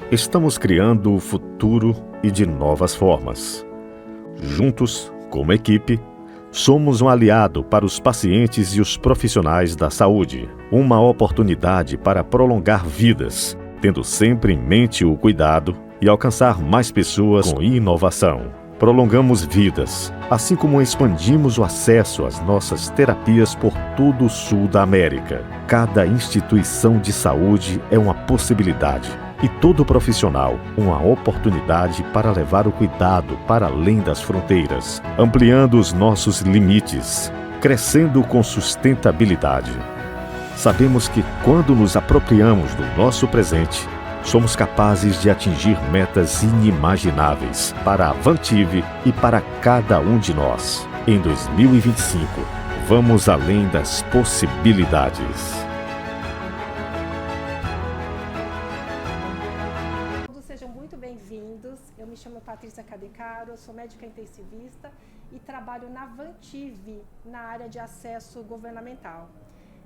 Estamos criando o futuro e de novas formas. Juntos, como equipe, somos um aliado para os pacientes e os profissionais da saúde. Uma oportunidade para prolongar vidas, tendo sempre em mente o cuidado e alcançar mais pessoas com inovação. Prolongamos vidas, assim como expandimos o acesso às nossas terapias por todo o sul da América. Cada instituição de saúde é uma possibilidade e todo profissional uma oportunidade para levar o cuidado para além das fronteiras, ampliando os nossos limites, crescendo com sustentabilidade. Sabemos que quando nos apropriamos do nosso presente, somos capazes de atingir metas inimagináveis para a Vantive e para cada um de nós. Em 2025, vamos além das possibilidades. Todos sejam muito bem-vindos. Eu me chamo Patrícia Cadecaro, eu sou médica intensivista e trabalho na Vantive, na área de acesso governamental.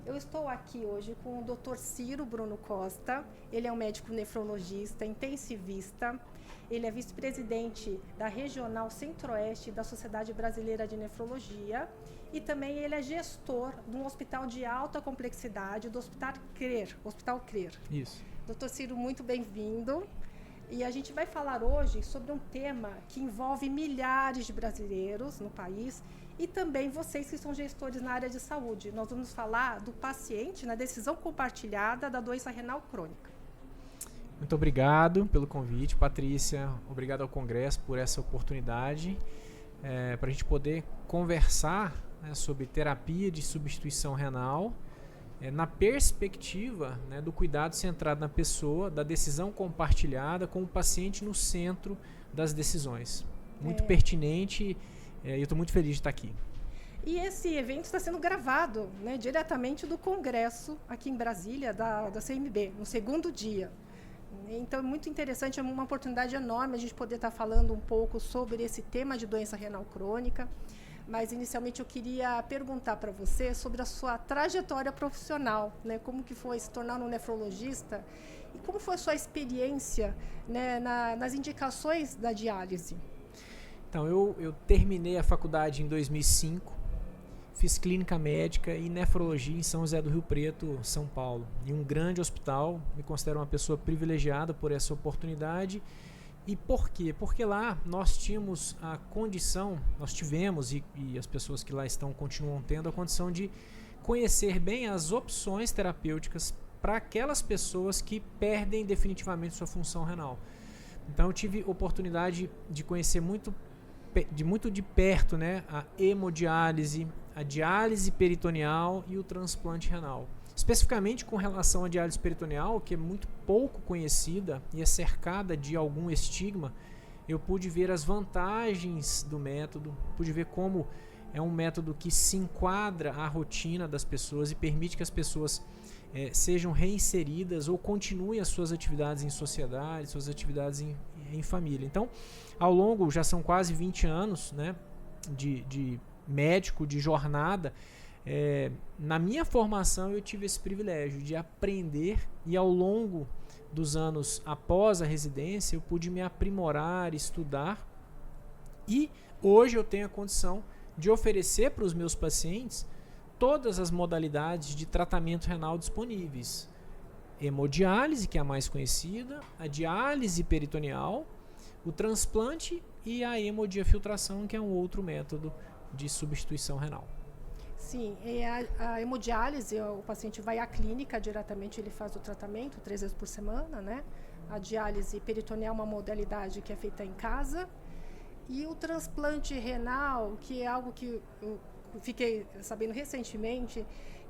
Eu estou aqui hoje com o Dr. Ciro Bruno Costa. Ele é um médico nefrologista, intensivista. Ele é vice-presidente da Regional Centro-Oeste da Sociedade Brasileira de Nefrologia e também ele é gestor de um hospital de alta complexidade, do Hospital CRER. Isso. Dr. Ciro, muito bem-vindo. E a gente vai falar hoje sobre um tema que envolve milhares de brasileiros no país e também vocês que são gestores na área de saúde. Nós vamos falar do paciente na decisão compartilhada da doença renal crônica. Muito obrigado pelo convite, Patrícia. Obrigado ao Congresso por essa oportunidade para a gente poder conversar, né, sobre terapia de substituição renal na perspectiva, né, do cuidado centrado na pessoa, da decisão compartilhada com o paciente no centro das decisões. Muito pertinente. Eu estou muito feliz de estar aqui. E esse evento está sendo gravado, né, diretamente do Congresso aqui em Brasília, da CMB, no segundo dia. Então é muito interessante, é uma oportunidade enorme a gente poder estar falando um pouco sobre esse tema de doença renal crônica. Mas inicialmente eu queria perguntar para você sobre a sua trajetória profissional, né, como que foi se tornar um nefrologista e como foi a sua experiência, né, nas indicações da diálise. Então, eu terminei a faculdade em 2005, fiz clínica médica e nefrologia em São José do Rio Preto, São Paulo. Em um grande hospital, me considero uma pessoa privilegiada por essa oportunidade. E por quê? Porque lá nós tínhamos a condição, nós tivemos, e as pessoas que lá estão continuam tendo a condição de conhecer bem as opções terapêuticas para aquelas pessoas que perdem definitivamente sua função renal. Então eu tive oportunidade de conhecer muito de perto, né, a hemodiálise, a diálise peritoneal e o transplante renal. Especificamente com relação à diálise peritoneal, que é muito pouco conhecida e é cercada de algum estigma, eu pude ver as vantagens do método, pude ver como é um método que se enquadra à rotina das pessoas e permite que as pessoas sejam reinseridas ou continuem as suas atividades em sociedade, suas atividades em família. Então, ao longo, já são quase 20 anos, né, de médico, de jornada. Na minha formação eu tive esse privilégio de aprender e ao longo dos anos após a residência eu pude me aprimorar, estudar e hoje eu tenho a condição de oferecer para os meus pacientes todas as modalidades de tratamento renal disponíveis. Hemodiálise, que é a mais conhecida, a diálise peritoneal, o transplante e a hemodiafiltração, que é um outro método de substituição renal. Sim, a hemodiálise, o paciente vai à clínica diretamente, ele faz o tratamento 3 vezes por semana, né? A diálise peritoneal é uma modalidade que é feita em casa. E o transplante renal, que é algo que eu fiquei sabendo recentemente,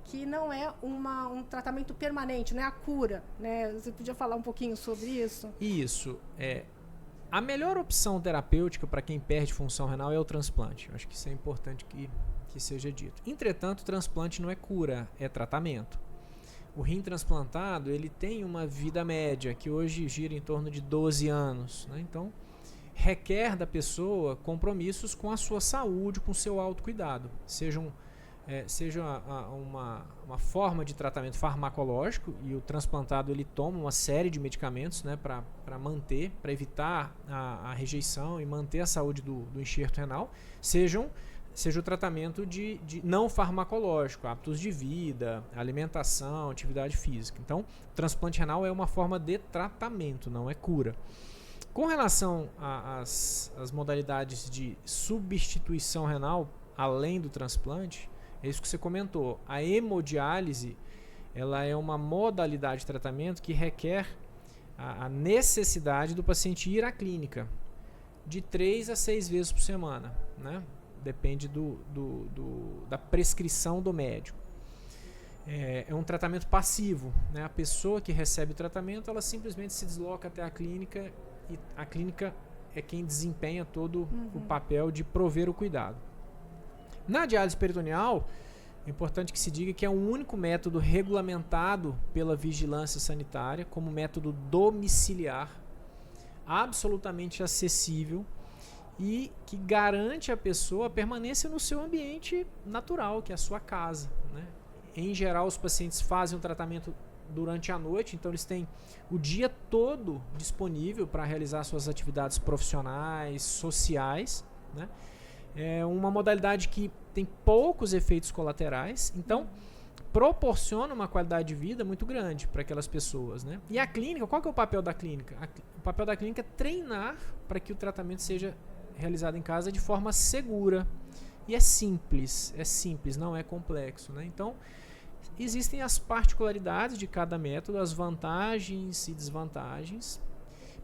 que não é um tratamento permanente, não é a cura, né? Você podia falar um pouquinho sobre isso? Isso. A melhor opção terapêutica para quem perde função renal é o transplante. Eu acho que isso é importante que seja dito. Entretanto, o transplante não é cura, é tratamento. O rim transplantado, ele tem uma vida média, que hoje gira em torno de 12 anos. Né? Então, requer da pessoa compromissos com a sua saúde, com o seu autocuidado. Sejam seja uma forma de tratamento farmacológico, e o transplantado ele toma uma série de medicamentos, né, para evitar a rejeição e manter a saúde do enxerto renal, seja o tratamento de não farmacológico, hábitos de vida, alimentação, atividade física. Então, o transplante renal é uma forma de tratamento, não é cura. Com relação às modalidades de substituição renal, além do transplante, é isso que você comentou. A hemodiálise, ela é uma modalidade de tratamento que requer a necessidade do paciente ir à clínica de 3 a 6 vezes por semana, né? Depende da prescrição do médico. É um tratamento passivo, né? A pessoa que recebe o tratamento, ela simplesmente se desloca até a clínica, e a clínica é quem desempenha todo o papel de prover o cuidado. Na diálise peritoneal, é importante que se diga que é o único método regulamentado pela vigilância sanitária como método domiciliar, absolutamente acessível e que garante à pessoa a permanência no seu ambiente natural, que é a sua casa, né? Em geral, os pacientes fazem o tratamento durante a noite, então eles têm o dia todo disponível para realizar suas atividades profissionais, sociais, né? É uma modalidade que tem poucos efeitos colaterais, então proporciona uma qualidade de vida muito grande para aquelas pessoas, né? E a clínica, qual que é o papel da clínica? O papel da clínica é treinar para que o tratamento seja realizado em casa de forma segura. E é simples, não é complexo, né? Então, existem as particularidades de cada método, as vantagens e desvantagens,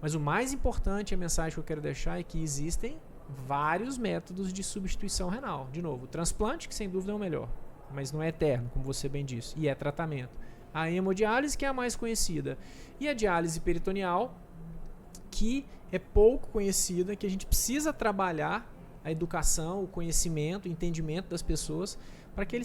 mas o mais importante, a mensagem que eu quero deixar é que existem vários métodos de substituição renal. De novo, o transplante, que sem dúvida é o melhor, mas não é eterno, como você bem disse, e é tratamento. A hemodiálise, que é a mais conhecida, e a diálise peritoneal, que é pouco conhecida, que a gente precisa trabalhar a educação, o conhecimento, o entendimento das pessoas, para que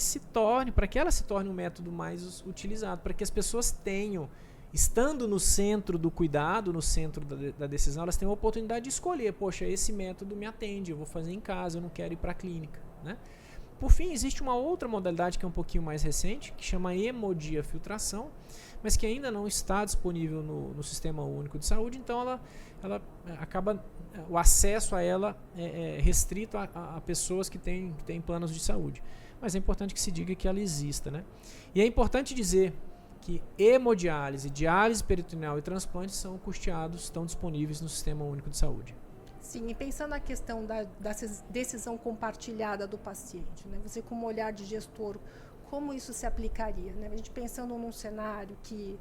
ela se torne um método mais utilizado, para que as pessoas tenham, estando no centro do cuidado, no centro da decisão, elas têm a oportunidade de escolher, poxa, esse método me atende, eu vou fazer em casa, eu não quero ir para a clínica, né? Por fim, existe uma outra modalidade que é um pouquinho mais recente, que chama hemodiafiltração, mas que ainda não está disponível no Sistema Único de Saúde, então ela acaba, o acesso a ela é restrito a pessoas que têm planos de saúde. Mas é importante que se diga que ela exista, né? E é importante dizer que hemodiálise, diálise peritoneal e transplante são custeados, estão disponíveis no Sistema Único de Saúde. Sim, e pensando na questão da decisão compartilhada do paciente, né? Você como olhar de gestor, como isso se aplicaria, né? A gente pensando num cenário que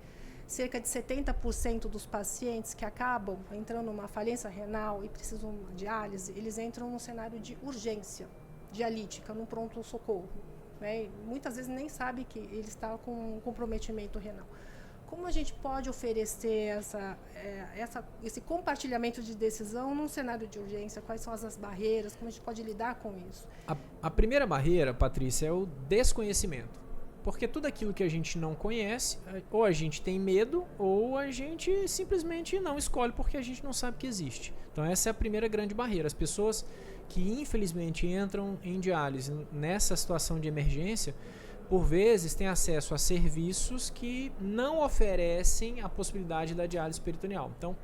cerca de 70% dos pacientes que acabam entrando numa falência renal e precisam de diálise, eles entram num cenário de urgência dialítica, num pronto-socorro, né? Muitas vezes nem sabe que ele está com um comprometimento renal. Como a gente pode oferecer esse compartilhamento de decisão num cenário de urgência? Quais são as barreiras? Como a gente pode lidar com isso? A primeira barreira, Patrícia, é o desconhecimento. Porque tudo aquilo que a gente não conhece, ou a gente tem medo, ou a gente simplesmente não escolhe porque a gente não sabe que existe. Então essa é a primeira grande barreira. As pessoas que infelizmente entram em diálise nessa situação de emergência, por vezes têm acesso a serviços que não oferecem a possibilidade da diálise peritoneal. Então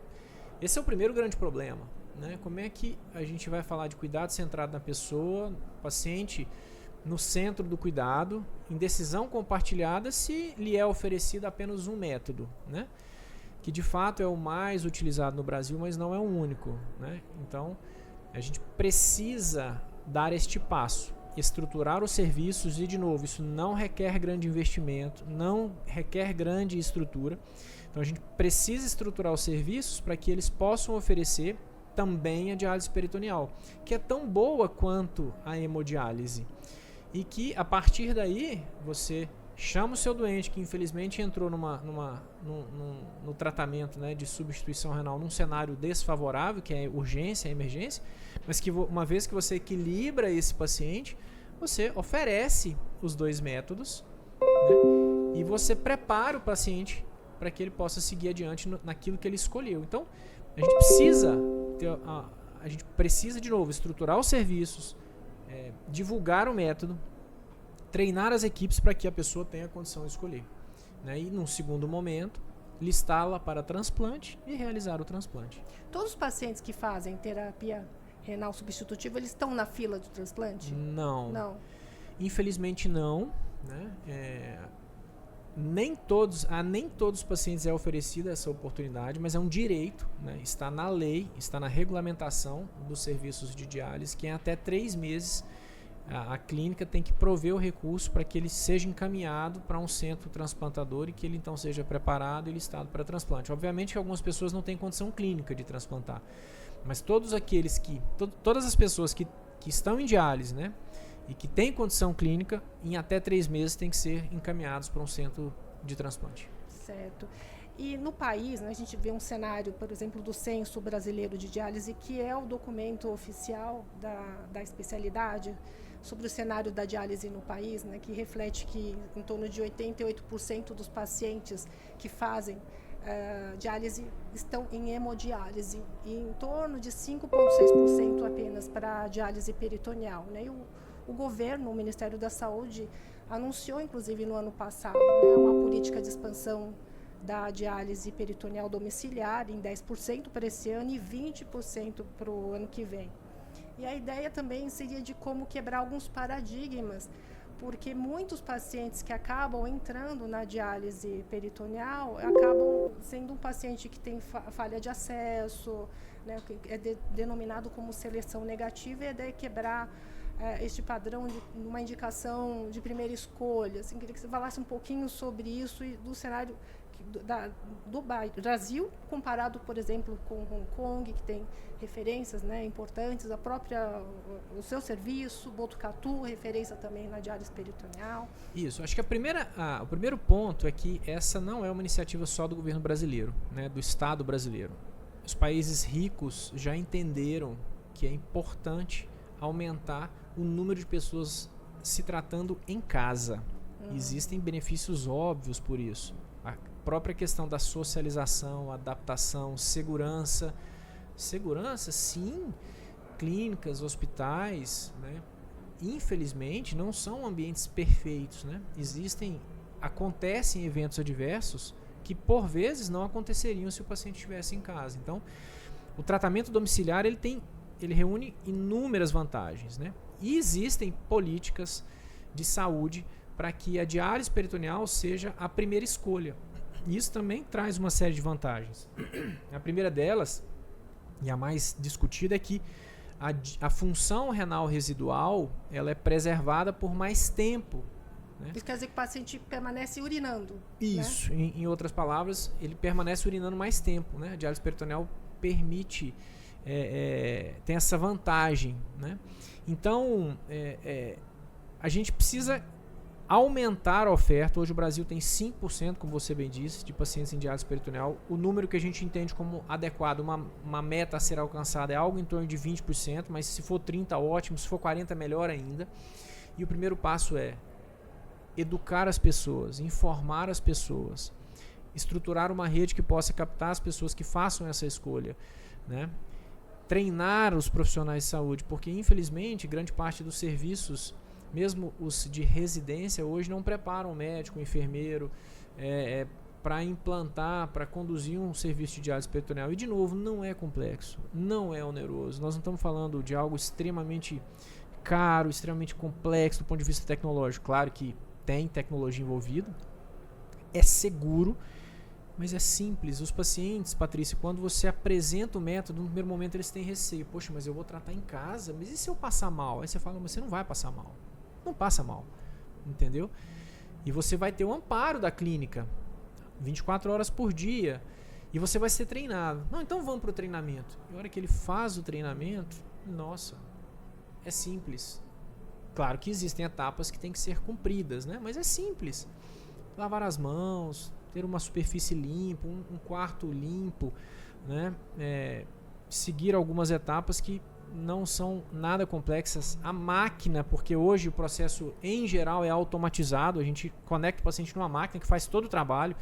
esse é o primeiro grande problema, né? Como é que a gente vai falar de cuidado centrado na pessoa, paciente no centro do cuidado, em decisão compartilhada, se lhe é oferecido apenas um método, né? Que de fato é o mais utilizado no Brasil, mas não é o único, né? Então, a gente precisa dar este passo, estruturar os serviços e, de novo, isso não requer grande investimento, não requer grande estrutura. Então, a gente precisa estruturar os serviços para que eles possam oferecer também a diálise peritoneal, que é tão boa quanto a hemodiálise. E que a partir daí você chama o seu doente que infelizmente entrou no tratamento, né, de substituição renal num cenário desfavorável, que é urgência, emergência, mas que uma vez que você equilibra esse paciente, você oferece os dois métodos, né, e você prepara o paciente para que ele possa seguir adiante naquilo que ele escolheu. Então a gente precisa de novo estruturar os serviços, divulgar o método treinar as equipes para que a pessoa tenha condição de escolher, né? E num segundo momento, listá-la para transplante e realizar o transplante. Todos os pacientes que fazem terapia renal substitutiva, eles estão na fila do transplante? Não. Infelizmente não, né? Nem todos os pacientes é oferecida essa oportunidade, mas é um direito, né? Está na lei, está na regulamentação dos serviços de diálise, que em até 3 meses a clínica tem que prover o recurso para que ele seja encaminhado para um centro transplantador e que ele então seja preparado e listado para transplante. Obviamente que algumas pessoas não têm condição clínica de transplantar, mas todas as pessoas que estão em diálise, né, e que têm condição clínica, em até 3 meses tem que ser encaminhados para um centro de transplante. Certo. E no país, né, a gente vê um cenário, por exemplo, do Censo Brasileiro de Diálise, que é o documento oficial da especialidade, sobre o cenário da diálise no país, né, que reflete que em torno de 88% dos pacientes que fazem diálise estão em hemodiálise e em torno de 5,6% apenas para diálise peritoneal, né? E o governo, o Ministério da Saúde, anunciou, inclusive no ano passado, né, uma política de expansão da diálise peritoneal domiciliar em 10% para esse ano e 20% para o ano que vem. E a ideia também seria de como quebrar alguns paradigmas, porque muitos pacientes que acabam entrando na diálise peritoneal acabam sendo um paciente que tem falha de acesso, né, que é denominado como seleção negativa, e a ideia é quebrar este padrão de uma indicação de primeira escolha. Assim, queria que você falasse um pouquinho sobre isso e do cenário do Brasil, comparado, por exemplo, com Hong Kong, que tem referências, né, importantes, o seu serviço, Botucatu, referência também na diálise peritoneal. Isso, acho que o primeiro ponto é que essa não é uma iniciativa só do governo brasileiro, né, do Estado brasileiro. Os países ricos já entenderam que é importante aumentar o número de pessoas se tratando em casa. Existem benefícios óbvios por isso. A própria questão da socialização, adaptação, segurança. Segurança, sim. Clínicas, hospitais, né, infelizmente, não são ambientes perfeitos, né? Acontecem eventos adversos que, por vezes, não aconteceriam se o paciente estivesse em casa. Então, o tratamento domiciliar ele reúne inúmeras vantagens, né? E existem políticas de saúde para que a diálise peritoneal seja a primeira escolha. Isso também traz uma série de vantagens. A primeira delas, e a mais discutida, é que a função renal residual ela é preservada por mais tempo, né? Isso quer dizer que o paciente permanece urinando. Isso, né? Em outras palavras, ele permanece urinando mais tempo, né? A diálise peritoneal permite, tem essa vantagem, né? Então, a gente precisa aumentar a oferta. Hoje o Brasil tem 5%, como você bem disse, de pacientes em diálise peritoneal. O número que a gente entende como adequado, uma meta a ser alcançada, é algo em torno de 20%, mas se for 30%, ótimo, se for 40%, melhor ainda. E o primeiro passo é educar as pessoas, informar as pessoas, estruturar uma rede que possa captar as pessoas que façam essa escolha, né? Treinar os profissionais de saúde, porque infelizmente grande parte dos serviços, mesmo os de residência, hoje não preparam o médico, o enfermeiro para implantar, para conduzir um serviço de diálise peritoneal. E de novo, não é complexo, não é oneroso. Nós não estamos falando de algo extremamente caro, extremamente complexo do ponto de vista tecnológico. Claro que tem tecnologia envolvida, é seguro, mas é simples. Os pacientes, Patrícia, quando você apresenta o método, no primeiro momento eles têm receio. Poxa, mas eu vou tratar em casa, mas e se eu passar mal? Aí você fala, mas você não vai passar mal. Não passa mal, entendeu? E você vai ter o amparo da clínica 24 horas por dia e você vai ser treinado. Não, então vamos para o treinamento. E a hora que ele faz o treinamento, nossa, é simples. Claro que existem etapas que têm que ser cumpridas, né? Mas é simples. Lavar as mãos, ter uma superfície limpa, um quarto limpo, né? Seguir algumas etapas que não são nada complexas. A máquina, porque hoje o processo em geral é automatizado, a gente conecta o paciente numa máquina que faz todo o trabalho,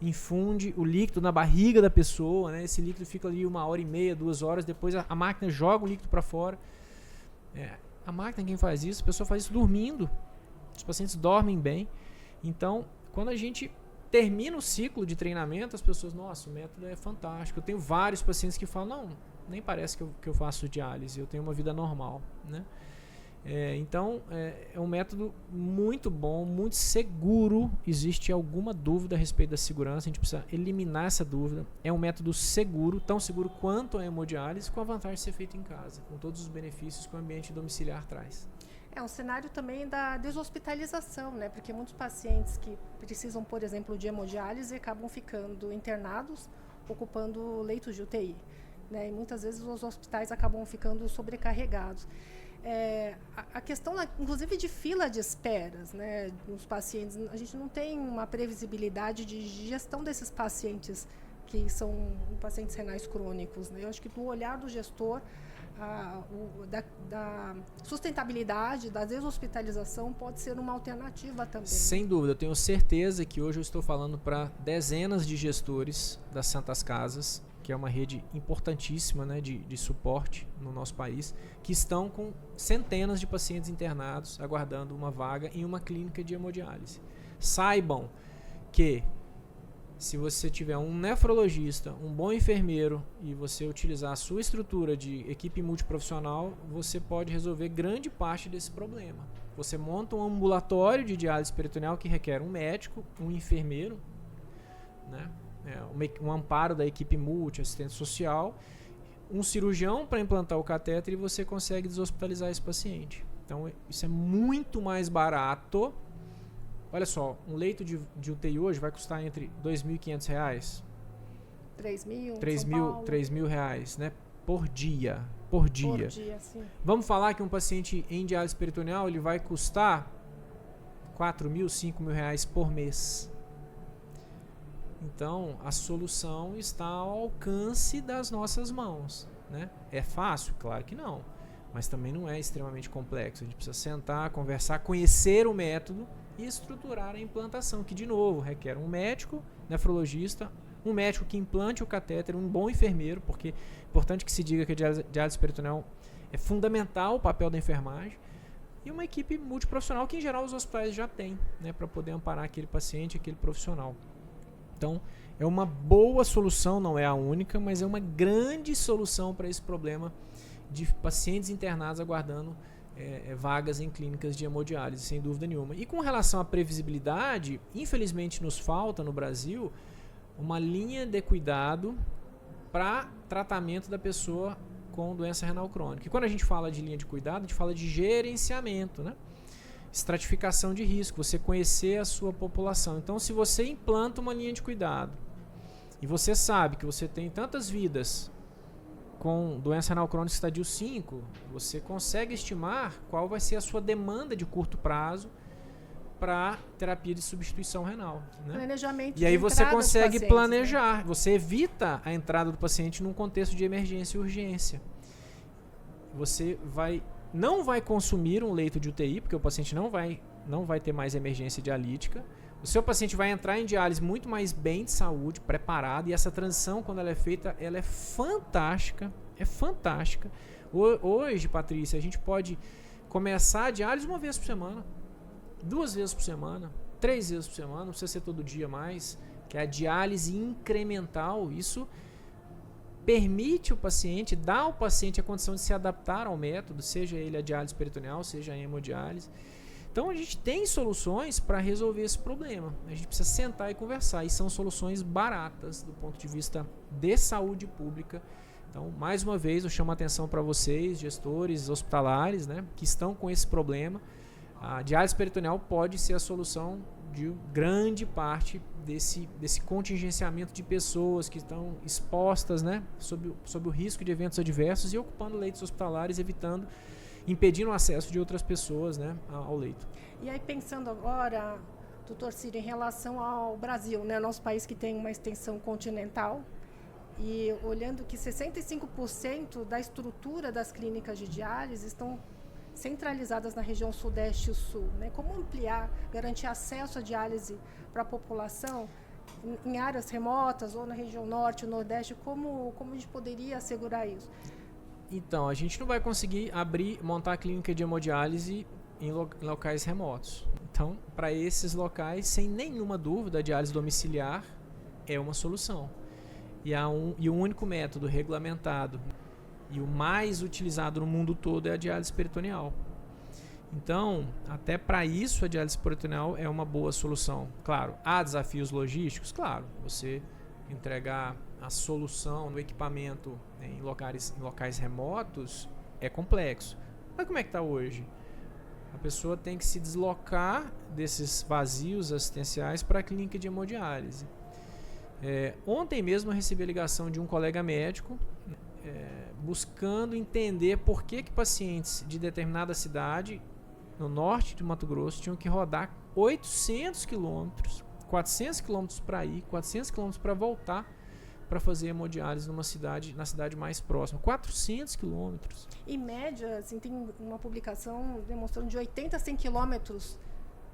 infunde o líquido na barriga da pessoa, né? Esse líquido fica ali 1h30, 2 horas, depois a máquina joga o líquido para fora. A máquina, quem faz isso, a pessoa faz isso dormindo. Os pacientes dormem bem. Então, quando a gente termina o ciclo de treinamento, as pessoas, nossa, o método é fantástico. Eu tenho vários pacientes que falam, não, nem parece que eu faço diálise, eu tenho uma vida normal, né? Então, é um método muito bom, muito seguro. Existe alguma dúvida a respeito da segurança, a gente precisa eliminar essa dúvida. É um método seguro, tão seguro quanto a hemodiálise, com a vantagem de ser feito em casa, com todos os benefícios que o ambiente domiciliar traz. É um cenário também da deshospitalização, né? Porque muitos pacientes que precisam, por exemplo, de hemodiálise acabam ficando internados, ocupando leitos de UTI, né? E muitas vezes os hospitais acabam ficando sobrecarregados. A questão, inclusive, de fila de esperas, né, nos pacientes, a gente não tem uma previsibilidade de gestão desses pacientes que são pacientes renais crônicos, né? Eu acho que do olhar do gestor, da sustentabilidade, da deshospitalização pode ser uma alternativa também. Sem dúvida, eu tenho certeza que hoje eu estou falando para dezenas de gestores das Santas Casas, que é uma rede importantíssima, né, de suporte no nosso país, que estão com centenas de pacientes internados aguardando uma vaga em uma clínica de hemodiálise. Saibam que se você tiver um nefrologista, um bom enfermeiro e você utilizar a sua estrutura de equipe multiprofissional, você pode resolver grande parte desse problema. Você monta um ambulatório de diálise peritoneal que requer um médico, um enfermeiro, né? Um amparo da equipe multi, assistente social, um cirurgião para implantar o catéter e você consegue deshospitalizar esse paciente. Então isso é muito mais barato. Olha só, um leito de UTI hoje vai custar entre R$ 2.500, R$ 3.000 reais, né? Por dia. Por dia, sim. Vamos falar que um paciente em diálise peritoneal ele vai custar R$ 4.000, R$ 5.000 reais por mês. Então, a solução está ao alcance das nossas mãos, né? É fácil? Claro que não. Mas também não é extremamente complexo. A gente precisa sentar, conversar, conhecer o método e estruturar a implantação, que, de novo, requer um médico, nefrologista, um médico que implante o catéter, um bom enfermeiro, porque é importante que se diga que a diálise peritoneal é fundamental o papel da enfermagem, e uma equipe multiprofissional que, em geral, os hospitais já têm, né, para poder amparar aquele paciente, aquele profissional. Então, é uma boa solução, não é a única, mas é uma grande solução para esse problema de pacientes internados aguardando vagas em clínicas de hemodiálise, sem dúvida nenhuma. E com relação à previsibilidade, infelizmente nos falta no Brasil uma linha de cuidado para tratamento da pessoa com doença renal crônica. E quando a gente fala de linha de cuidado, a gente fala de gerenciamento, né? Estratificação de risco, você conhecer a sua população. Então, se você implanta uma linha de cuidado e você sabe que você tem tantas vidas com doença renal crônica estadio 5, você consegue estimar qual vai ser a sua demanda de curto prazo para terapia de substituição renal, né? Planejamento. E aí você consegue planejar, né? Você evita a entrada do paciente num contexto de emergência e urgência. Você não vai consumir um leito de UTI, porque o paciente não vai ter mais emergência dialítica. O seu paciente vai entrar em diálise muito mais bem de saúde, preparado, e essa transição, quando ela é feita, ela é fantástica. É fantástica. Hoje, Patrícia, a gente pode começar a diálise uma vez por semana, 2 vezes por semana, 3 vezes por semana, não precisa ser todo dia mais, que é a diálise incremental. Isso permite o paciente, dá ao paciente a condição de se adaptar ao método, seja ele a diálise peritoneal, seja a hemodiálise. Então a gente tem soluções para resolver esse problema. A gente precisa sentar e conversar, e são soluções baratas do ponto de vista de saúde pública. Então, mais uma vez, eu chamo a atenção para vocês, gestores hospitalares, né, que estão com esse problema. A diálise peritoneal pode ser a solução de grande parte desse contingenciamento de pessoas que estão expostas, né, sob o risco de eventos adversos e ocupando leitos hospitalares, impedindo o acesso de outras pessoas, né, ao leito. E aí, pensando agora, doutor Ciro, em relação ao Brasil, né, nosso país que tem uma extensão continental, e olhando que 65% da estrutura das clínicas de diálise estão centralizadas na região sudeste e sul, né? Como ampliar, garantir acesso à diálise para a população em áreas remotas ou na região norte, nordeste, como a gente poderia assegurar isso? Então, a gente não vai conseguir montar a clínica de hemodiálise em locais remotos. Então, para esses locais, sem nenhuma dúvida, a diálise domiciliar é uma solução. E o único método regulamentado e o mais utilizado no mundo todo é a diálise peritoneal. Então, até para isso, a diálise peritoneal é uma boa solução. Claro, há desafios logísticos? Claro, você entregar a solução no equipamento em locais remotos é complexo. Mas como é que está hoje? A pessoa tem que se deslocar desses vazios assistenciais para a clínica de hemodiálise. Ontem mesmo eu recebi a ligação de um colega médico buscando entender por que pacientes de determinada cidade, no norte de Mato Grosso, tinham que rodar 800 quilômetros, 400 quilômetros para ir, 400 quilômetros para voltar, para fazer hemodiálise na cidade mais próxima. 400 quilômetros. Em média, assim, tem uma publicação demonstrando de 80 a 100 quilômetros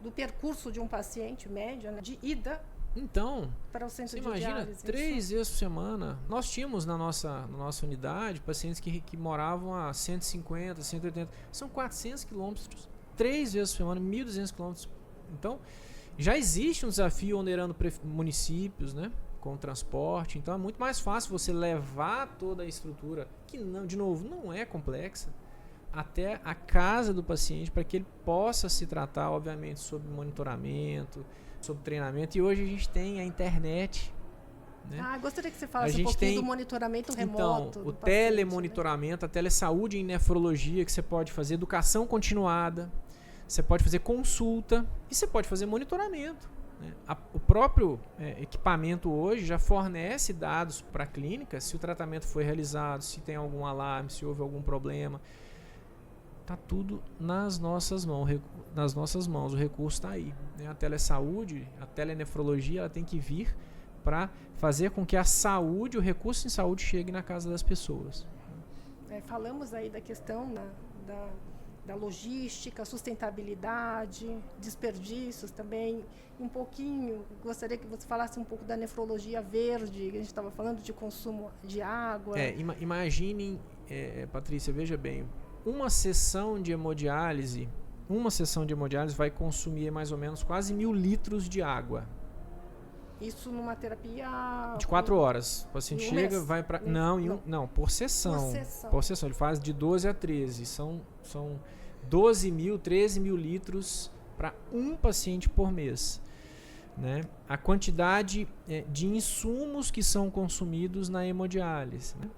do percurso de um paciente, média, né, de ida então, para o centro você de imagina, diálise. 3 vezes por semana. Nós tínhamos na nossa unidade pacientes que moravam a 150, 180. São 400 quilômetros. 3 vezes por semana, 1.200 quilômetros. Então, já existe um desafio onerando municípios, né, com o transporte. Então, é muito mais fácil você levar toda a estrutura, que, não, de novo, não é complexa, até a casa do paciente, para que ele possa se tratar, obviamente, sob monitoramento, sob treinamento. E hoje a gente tem a internet, né? Gostaria que você falasse um pouquinho do monitoramento remoto. Então, o telemonitoramento, né? A telesaúde em nefrologia, que você pode fazer educação continuada, você pode fazer consulta e você pode fazer monitoramento, né? O próprio equipamento hoje já fornece dados para a clínica, se o tratamento foi realizado, se tem algum alarme, se houve algum problema. Está tudo nas nossas mãos, o recurso está aí, né? A telesaúde, a telenefrologia, ela tem que vir para fazer com que a saúde, o recurso em saúde chegue na casa das pessoas. Falamos aí da questão da logística, sustentabilidade, desperdícios também. Um pouquinho, gostaria que você falasse um pouco da nefrologia verde, que a gente estava falando de consumo de água. Imaginem, Patrícia, veja bem, uma sessão de hemodiálise vai consumir mais ou menos quase 1.000 litros de água. Isso numa terapia de 4 horas. O paciente chega, vai para não, por sessão. Por sessão, ele faz de 12 a 13. São 12.000, 13.000 litros para um paciente por mês, né? A quantidade de insumos que são consumidos na hemodiálise, né?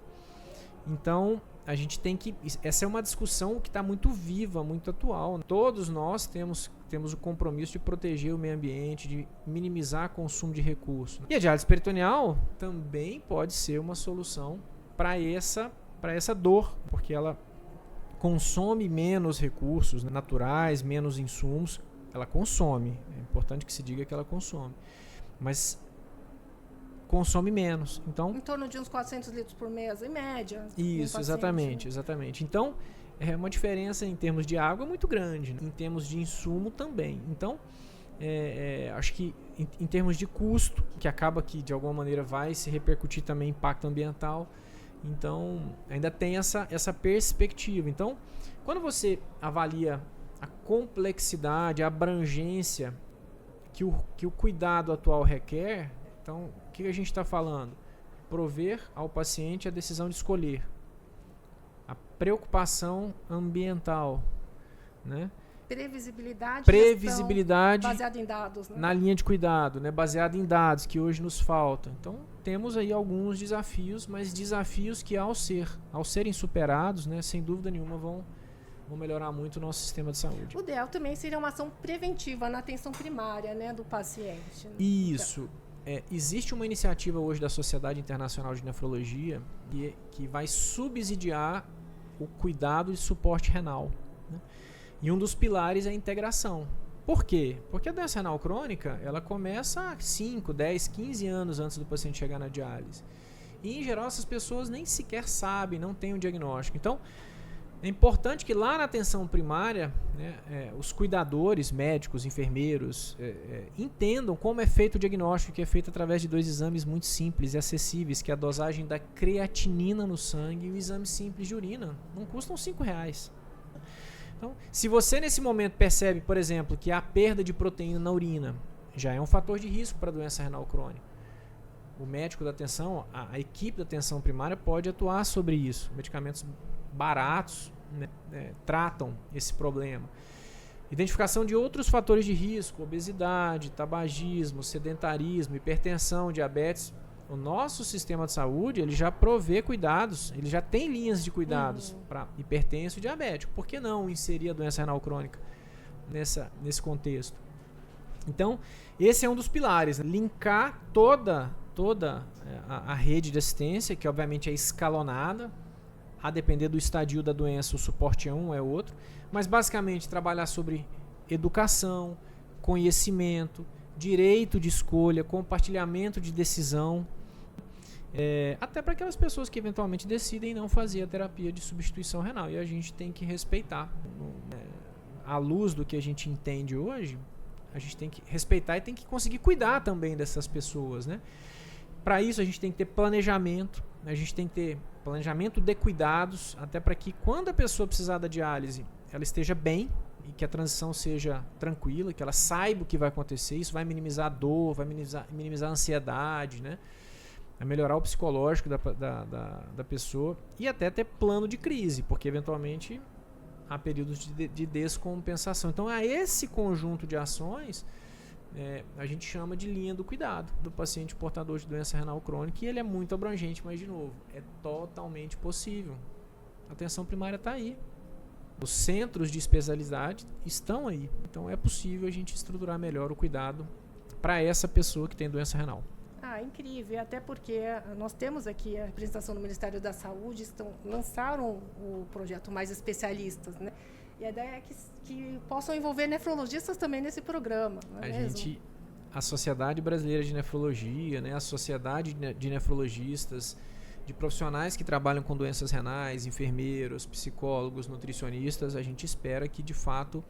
Então, a gente tem que... Essa é uma discussão que está muito viva, muito atual. Todos nós temos o compromisso de proteger o meio ambiente, de minimizar o consumo de recursos. E a diálise peritoneal também pode ser uma solução para essa dor, porque ela consome menos recursos naturais, menos insumos. Ela consome, é importante que se diga que ela consome, mas consome menos. Então, em torno de uns 400 litros por mês, em média. Isso, exatamente. Então, é uma diferença em termos de água muito grande, né? Em termos de insumo também. Então, acho que em termos de custo, que acaba que de alguma maneira vai se repercutir também em impacto ambiental, então ainda tem essa perspectiva. Então, quando você avalia a complexidade, a abrangência que o cuidado atual requer, então o que a gente está falando? Prover ao paciente a decisão de escolher. A preocupação ambiental, né? Previsibilidade baseada em dados, né? Na linha de cuidado, né? Baseada em dados que hoje nos faltam. Então temos aí alguns desafios, mas desafios que ao serem superados, né, sem dúvida nenhuma vão melhorar muito o nosso sistema de saúde. O ideal também seria uma ação preventiva na atenção primária, né, do paciente. Isso. Existe uma iniciativa hoje da Sociedade Internacional de Nefrologia que vai subsidiar o cuidado e suporte renal, né? E um dos pilares é a integração. Por quê? Porque a doença renal crônica, ela começa 5, 10, 15 anos antes do paciente chegar na diálise. E, em geral, essas pessoas nem sequer sabem, não têm um diagnóstico. Então, é importante que lá na atenção primária, né, os cuidadores, médicos, enfermeiros, entendam como é feito o diagnóstico, que é feito através de 2 exames muito simples e acessíveis, que é a dosagem da creatinina no sangue e o exame simples de urina. Não custam R$5. Então, se você nesse momento percebe, por exemplo, que há perda de proteína na urina, já é um fator de risco para a doença renal crônica. O médico da atenção, a equipe da atenção primária pode atuar sobre isso. Medicamentos baratos, né, tratam esse problema. Identificação de outros fatores de risco, obesidade, tabagismo, sedentarismo, hipertensão, diabetes. O nosso sistema de saúde, ele já provê cuidados, ele já tem linhas de cuidados para hipertenso e diabético. Por que não inserir a doença renal crônica nesse contexto? Então, esse é um dos pilares, né? Linkar toda a rede de assistência, que obviamente é escalonada, a depender do estadio da doença, o suporte é um, é outro, mas basicamente trabalhar sobre educação, conhecimento, direito de escolha, compartilhamento de decisão, até para aquelas pessoas que eventualmente decidem não fazer a terapia de substituição renal, e a gente tem que respeitar. À luz do que a gente entende hoje, a gente tem que respeitar e tem que conseguir cuidar também dessas pessoas, né? Para isso a gente tem que ter planejamento, a gente tem que ter planejamento de cuidados, até para que quando a pessoa precisar da diálise, ela esteja bem e que a transição seja tranquila, que ela saiba o que vai acontecer. Isso vai minimizar a dor, vai minimizar a ansiedade, né? Vai melhorar o psicológico da pessoa e até ter plano de crise, porque eventualmente há períodos de descompensação. Então, a esse conjunto de ações, a gente chama de linha do cuidado do paciente portador de doença renal crônica, e ele é muito abrangente, mas, de novo, é totalmente possível. A atenção primária está aí. Os centros de especialidade estão aí. Então, é possível a gente estruturar melhor o cuidado para essa pessoa que tem doença renal. Incrível, até porque nós temos aqui a representação do Ministério da Saúde, lançaram o projeto Mais Especialistas, né? E a ideia é que possam envolver nefrologistas também nesse programa, não é mesmo? A Sociedade Brasileira de Nefrologia, né, a Sociedade de Nefrologistas, de profissionais que trabalham com doenças renais, enfermeiros, psicólogos, nutricionistas, a gente espera que, de fato,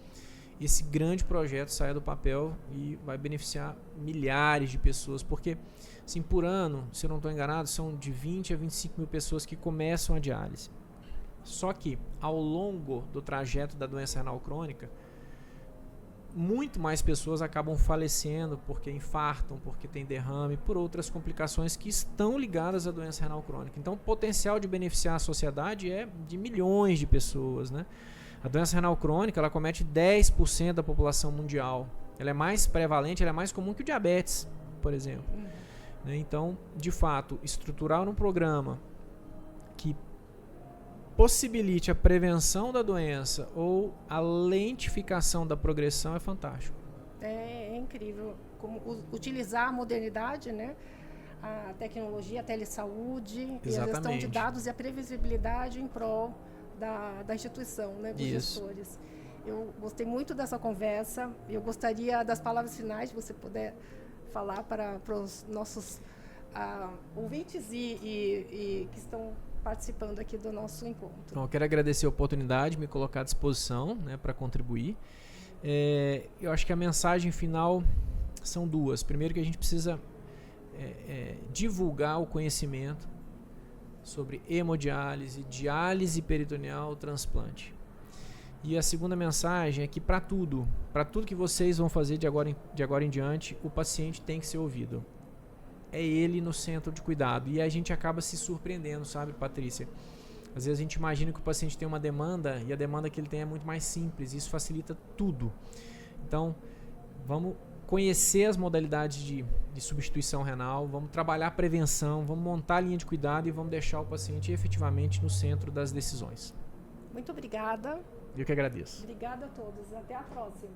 esse grande projeto saia do papel e vai beneficiar milhares de pessoas, porque, assim, por ano, se eu não estou enganado, são de 20 a 25 mil pessoas que começam a diálise. Só que, ao longo do trajeto da doença renal crônica, muito mais pessoas acabam falecendo porque infartam, porque tem derrame, por outras complicações que estão ligadas à doença renal crônica. Então, o potencial de beneficiar a sociedade é de milhões de pessoas, né? A doença renal crônica, ela comete 10% da população mundial. Ela é mais prevalente, ela é mais comum que o diabetes, por exemplo. Então, de fato, estruturar um programa que possibilite a prevenção da doença ou a lentificação da progressão é fantástico. É incrível como utilizar a modernidade, né? A tecnologia, a telesaúde, e a gestão de dados e a previsibilidade em prol da instituição, né, dos gestores. Eu gostei muito dessa conversa. Eu gostaria das palavras finais, se você puder falar para os nossos ouvintes e que estão participando aqui do nosso encontro. Então, eu quero agradecer a oportunidade, me colocar à disposição, né, para contribuir. Eu acho que a mensagem final são duas. Primeiro, que a gente precisa divulgar o conhecimento sobre hemodiálise, diálise peritoneal, transplante. E a segunda mensagem é que para tudo que vocês vão fazer de agora em diante, o paciente tem que ser ouvido. É ele no centro de cuidado. E a gente acaba se surpreendendo, sabe, Patrícia? Às vezes a gente imagina que o paciente tem uma demanda e a demanda que ele tem é muito mais simples. Isso facilita tudo. Então, vamos conhecer as modalidades de substituição renal, vamos trabalhar a prevenção, vamos montar a linha de cuidado e vamos deixar o paciente efetivamente no centro das decisões. Muito obrigada. Eu que agradeço. Obrigada a todos. Até a próxima.